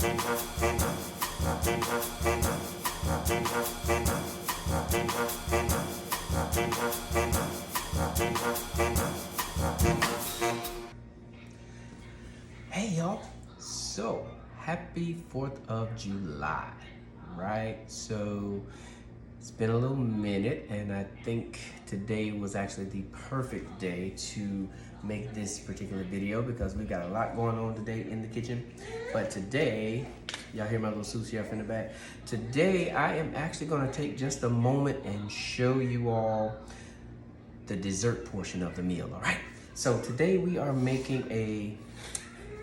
Hey y'all, so happy 4th of July, right? So it's been a little minute and I think today was actually the perfect day to make this particular video because we've got a lot going on today in the kitchen. But today, y'all hear my little sous chef in the back? Today I am actually gonna take just a moment and show you all the dessert portion of the meal, all right? So today we are making a,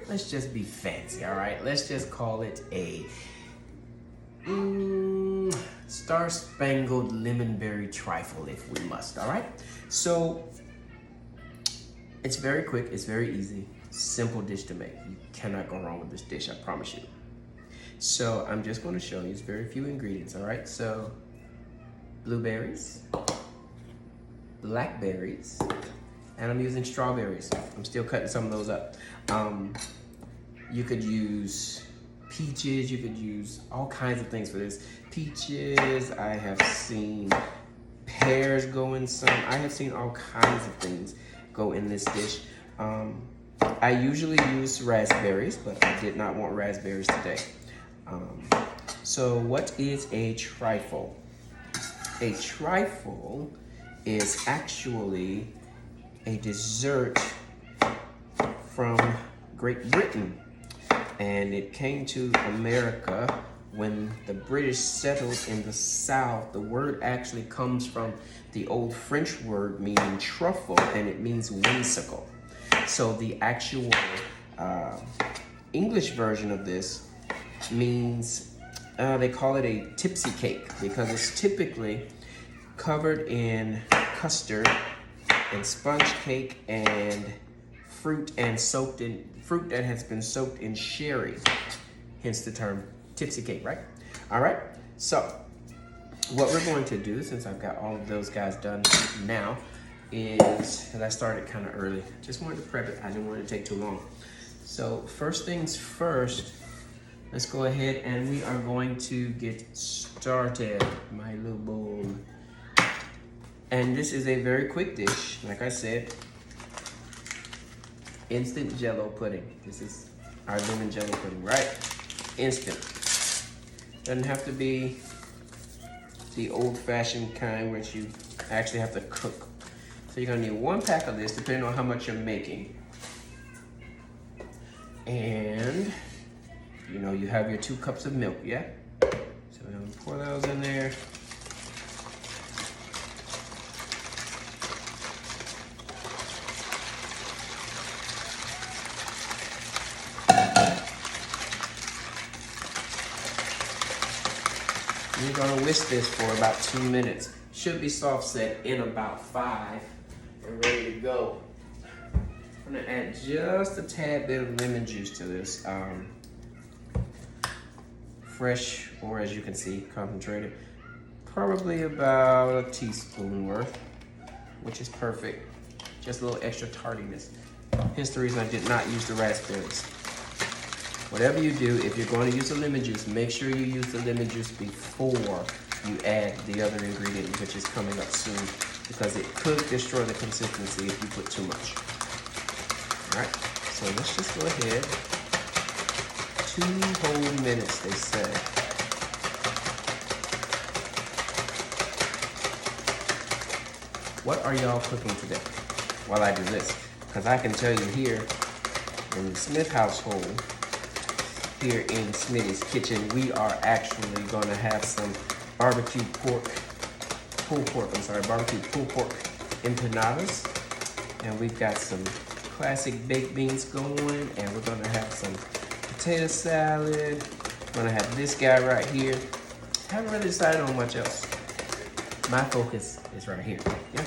let's just be fancy, all right? Let's just call it a Star-Spangled Lemonberry Trifle if we must, all right? So it's very quick, it's very easy, simple dish to make. You cannot go wrong with this dish, I promise you. So I'm just gonna show you, it's very few ingredients, all right? So blueberries, blackberries, and I'm using strawberries. I'm still cutting some of those up. You could use peaches, you could use all kinds of things for this. Peaches, I have seen pears go in some. I have seen all kinds of things go in this dish. I usually use raspberries, but I did not want raspberries today. So what is a trifle? A trifle is actually a dessert from Great Britain, and it came to America when the British settled in the South. The word actually comes from the old French word meaning truffle, and it means whimsical. So the actual English version of this means, they call it a tipsy cake because it's typically covered in custard and sponge cake and fruit that has been soaked in sherry, hence the term tipsy cake, right? All right, so what we're going to do, since I've got all of those guys done now, is, because I started kind of early, just wanted to prep it. I didn't want it to take too long. So first things first, let's go ahead and we are going to get started. My little bowl. And this is a very quick dish, like I said. Instant Jello pudding. This is our lemon Jello pudding, right? Instant. Doesn't have to be the old-fashioned kind which you actually have to cook. So you're gonna need 1 pack of this, depending on how much you're making. And you know you have your 2 cups of milk, yeah? So we're gonna pour those in there. You're gonna whisk this for about 2 minutes. Should be soft set in about 5 and ready to go. I'm gonna add just a tad bit of lemon juice to this. Fresh, or as you can see, concentrated. Probably about a teaspoon worth, which is perfect. Just a little extra tardiness. Hence the reason I did not use the raspberries. Whatever you do, if you're going to use the lemon juice, make sure you use the lemon juice before you add the other ingredient, which is coming up soon, because it could destroy the consistency if you put too much. All right, so let's just go ahead. 2 whole minutes, they say. What are y'all cooking today while I do this? Because I can tell you here in the Smith household, here in Smitty's kitchen, we are actually gonna have some barbecue pulled pork empanadas. And we've got some classic baked beans going, and we're gonna have some potato salad. We're gonna have this guy right here. Haven't really decided on much else. My focus is right here, yeah?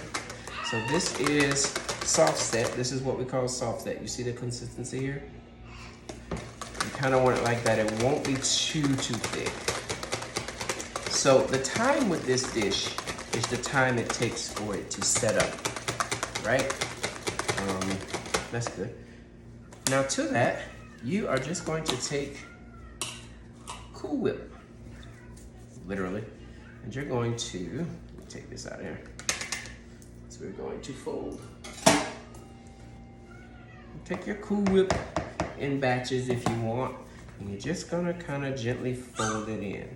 So this is soft set. This is what we call soft set. You see the consistency here? Kind of want it like that. It won't be too thick. So the time with this dish is the time it takes for it to set up, right? That's good. Now to that, you are just going to take Cool Whip, literally. And you're going to, let me take this out of here. So we're going to fold. Take your Cool Whip in batches if you want, and you're just gonna kind of gently fold it in.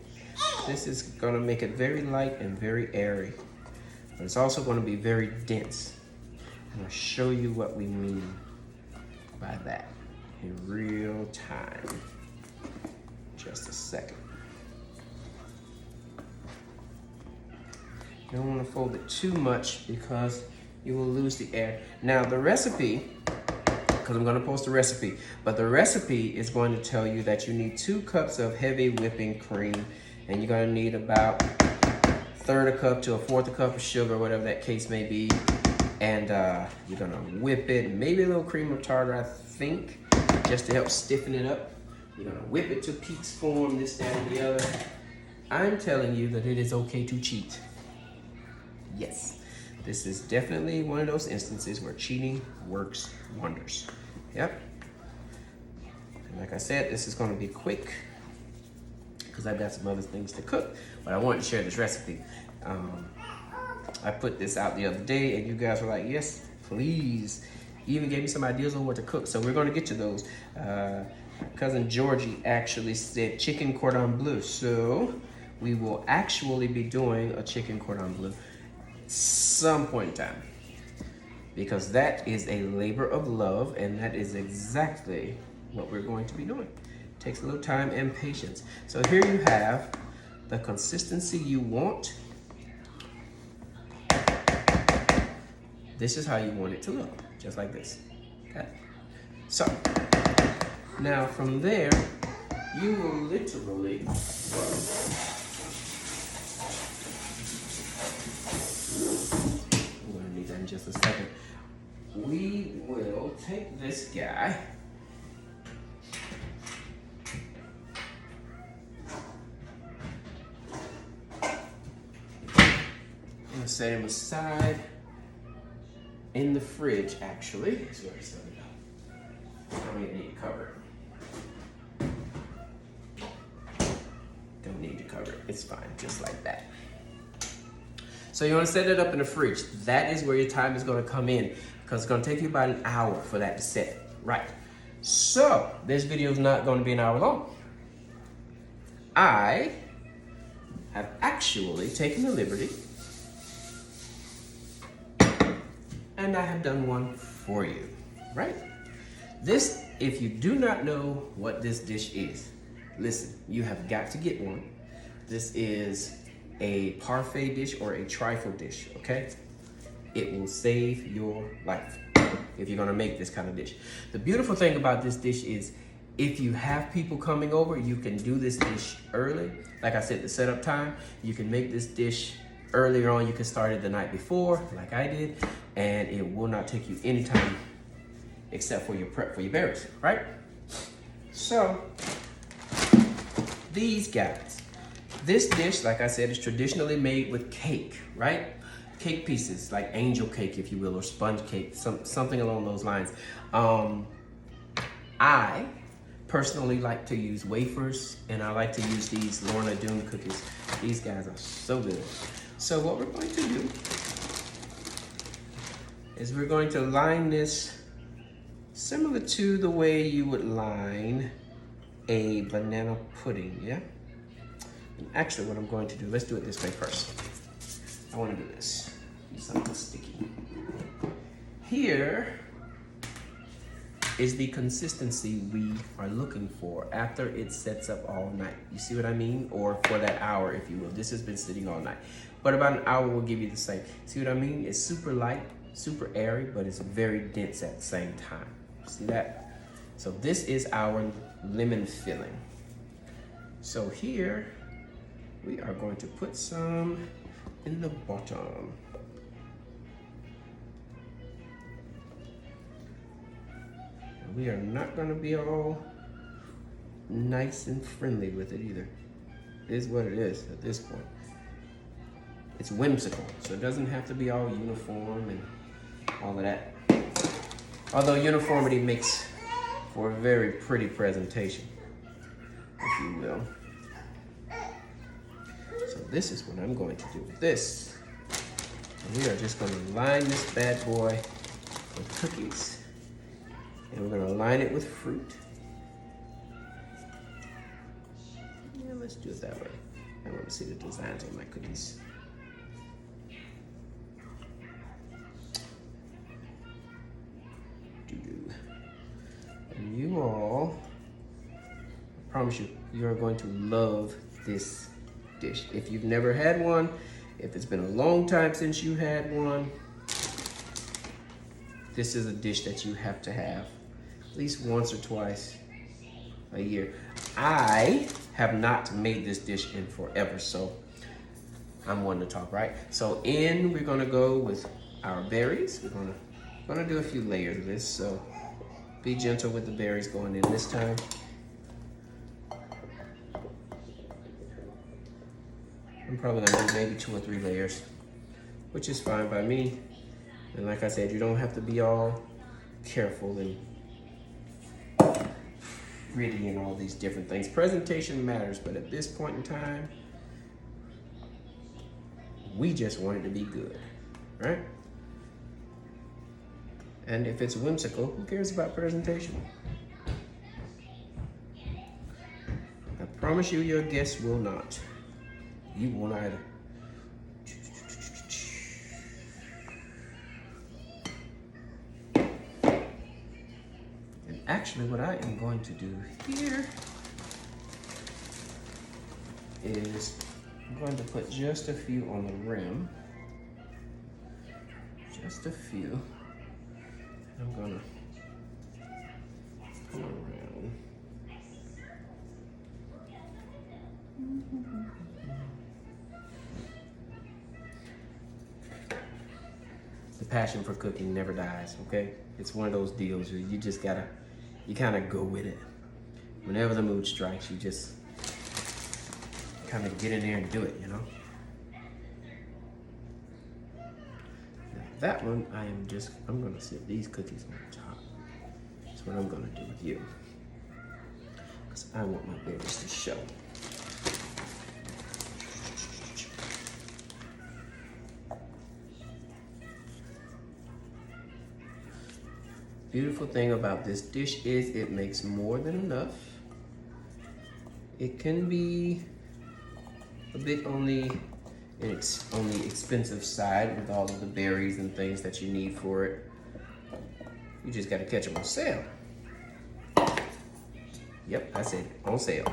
This is gonna make it very light and very airy, but it's also gonna be very dense. And I'll show you what we mean by that in real time. Just a second. You don't want to fold it too much because you will lose the air. Now the recipe, because I'm going to post a recipe, but the recipe is going to tell you that you need 2 cups of heavy whipping cream, and you're going to need about 1/3 cup to 1/4 cup of sugar, whatever that case may be. And you're gonna whip it, maybe a little cream of tartar, I think, just to help stiffen it up. You're gonna whip it to peaks form, this, that, and the other. I'm telling you that it is okay to cheat. Yes, this is definitely one of those instances where cheating works wonders. Yep. And like I said, this is gonna be quick because I've got some other things to cook, but I wanted to share this recipe. I put this out the other day and you guys were like, yes, please. You even gave me some ideas on what to cook. So we're gonna get to those. Cousin Georgie actually said chicken cordon bleu. So we will actually be doing a chicken cordon bleu some point in time, because that is a labor of love, and that is exactly what we're going to be doing. It takes a little time and patience. So here you have the consistency you want. This is how you want it to look, just like this. Okay. So now from there, you will literally, I'm gonna need that in just a second. We will take this guy, I'm gonna set him aside in the fridge, actually. That's where I set it up. Don't even need to cover it. Don't need to cover it. It's fine, just like that. So you want to set it up in the fridge. That is where your time is going to come in, because it's going to take you about an hour for that to set. Right. So this video is not going to be an hour long. I have actually taken the liberty, and I have done one for you, right? This, if you do not know what this dish is, listen, you have got to get one. This is a parfait dish or a trifle dish, okay? It will save your life if you're gonna make this kind of dish. The beautiful thing about this dish is if you have people coming over, you can do this dish early. Like I said, the setup time, you can make this dish earlier on. You can start it the night before, like I did, and it will not take you any time except for your prep for your berries, right? So, these guys, this dish, like I said, is traditionally made with cake, right? Cake pieces, like angel cake, if you will, or sponge cake, something along those lines. I personally like to use wafers, and I like to use these Lorna Doone cookies. These guys are so good. So what we're going to do is we're going to line this similar to the way you would line a banana pudding, yeah? And actually what I'm going to do, let's do it this way first. I want to do this, do something sticky. Here is the consistency we are looking for after it sets up all night. You see what I mean? Or for that hour, if you will. This has been sitting all night. But about an hour will give you the same. See what I mean? It's super light, super airy, but it's very dense at the same time. See that? So this is our lemon filling. So here, we are going to put some in the bottom. We are not going to be all nice and friendly with it either. It is what it is at this point. It's whimsical, so it doesn't have to be all uniform and all of that. Although uniformity makes for a very pretty presentation, if you will. So this is what I'm going to do with this. And we are just going to line this bad boy with cookies. And we're going to line it with fruit. Yeah, let's do it that way. I want to see the designs on my cookies. And you all, I promise you, you are going to love this dish. If you've never had one, if it's been a long time since you had one, this is a dish that you have to have at least once or twice a year. I have not made this dish in forever, so I'm one to talk, right? So we're gonna go with our berries. We're gonna do a few layers of this, so be gentle with the berries going in this time. I'm probably gonna do maybe 2 or 3 layers, which is fine by me. And like I said, you don't have to be all careful and pretty and all these different things. Presentation matters, but at this point in time, we just want it to be good, right? And if it's whimsical, who cares about presentation? I promise you, your guests will not. You won't either. And actually, what I am going to do here is I'm going to put just a few on the rim. Just a few. I'm gonna come around. The passion for cooking never dies, okay? It's one of those deals where you just gotta, you kind of go with it. Whenever the mood strikes, you just kind of get in there and do it, you know? Now that one, I'm gonna sit these cookies on top. That's what I'm gonna do with you. Because I want my berries to show. Beautiful thing about this dish is it makes more than enough. It can be a bit on the expensive side with all of the berries and things that you need for it. You just gotta catch them on sale. Yep, I said on sale.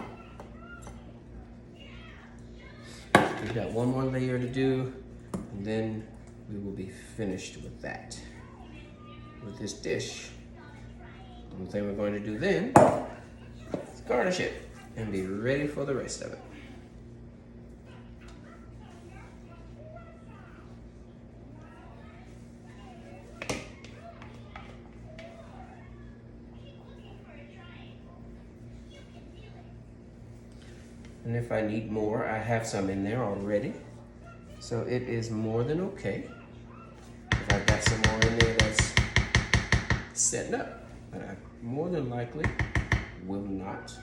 We've got one more layer to do, and then we will be finished with that. With this dish. The only thing we're going to do then is garnish it and be ready for the rest of it. And if I need more, I have some in there already. So it is more than okay. If I've got some more in there that's setting up, but I more than likely will not.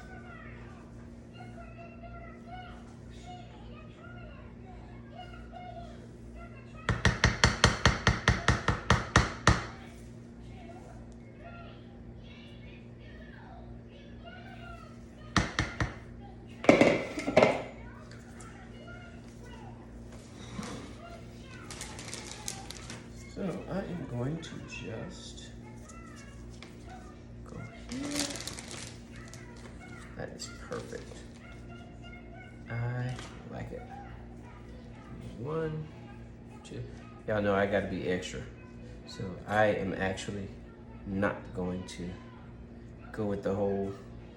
So I am going to just go here. That is perfect. I like it. 1, 2. Y'all know I gotta be extra. So I am actually not going to go with the whole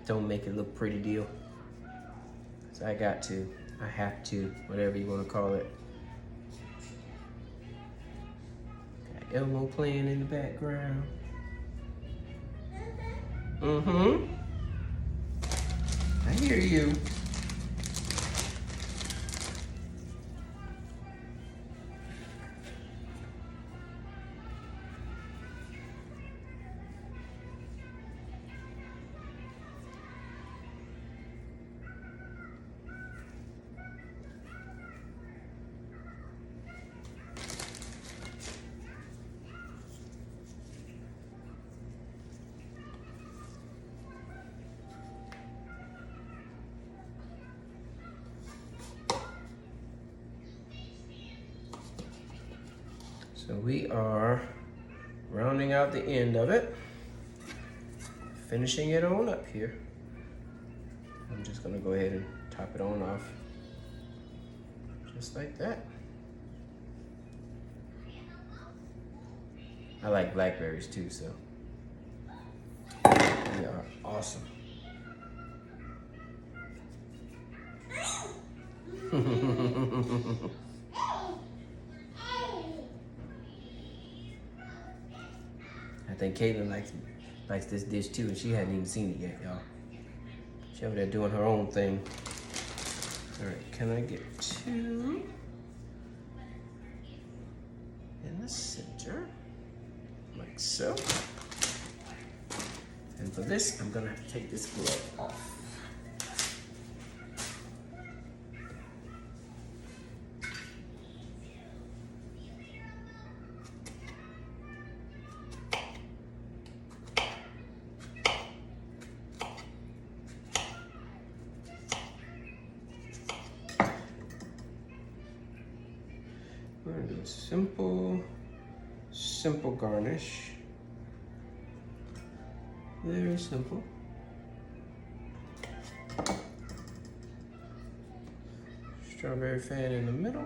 don't make it look pretty deal. So I have to, whatever you wanna call it. Elmo playing in the background. Mm-hmm. I hear you. So we are rounding out the end of it, finishing it on up here. I'm just gonna go ahead and top it on off, just like that. I like blackberries too, so they are awesome. I think Caitlin likes this dish too, and she hadn't even seen it yet, y'all. She's over there doing her own thing. All right, can I get two in the center, like so? And for this, I'm gonna have to take this glove off. We're gonna do a simple garnish. Very simple. Strawberry fan in the middle.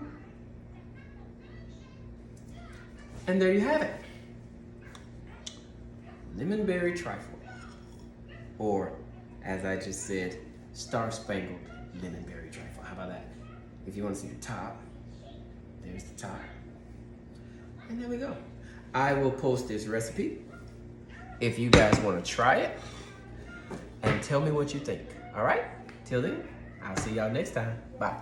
And there you have it. Lemon berry trifle. Or, as I just said, Star-Spangled lemon berry trifle. How about that? If you want to see the top, there's the top. And there we go. I will post this recipe if you guys want to try it and tell me what you think. All right? Till then, I'll see y'all next time. Bye.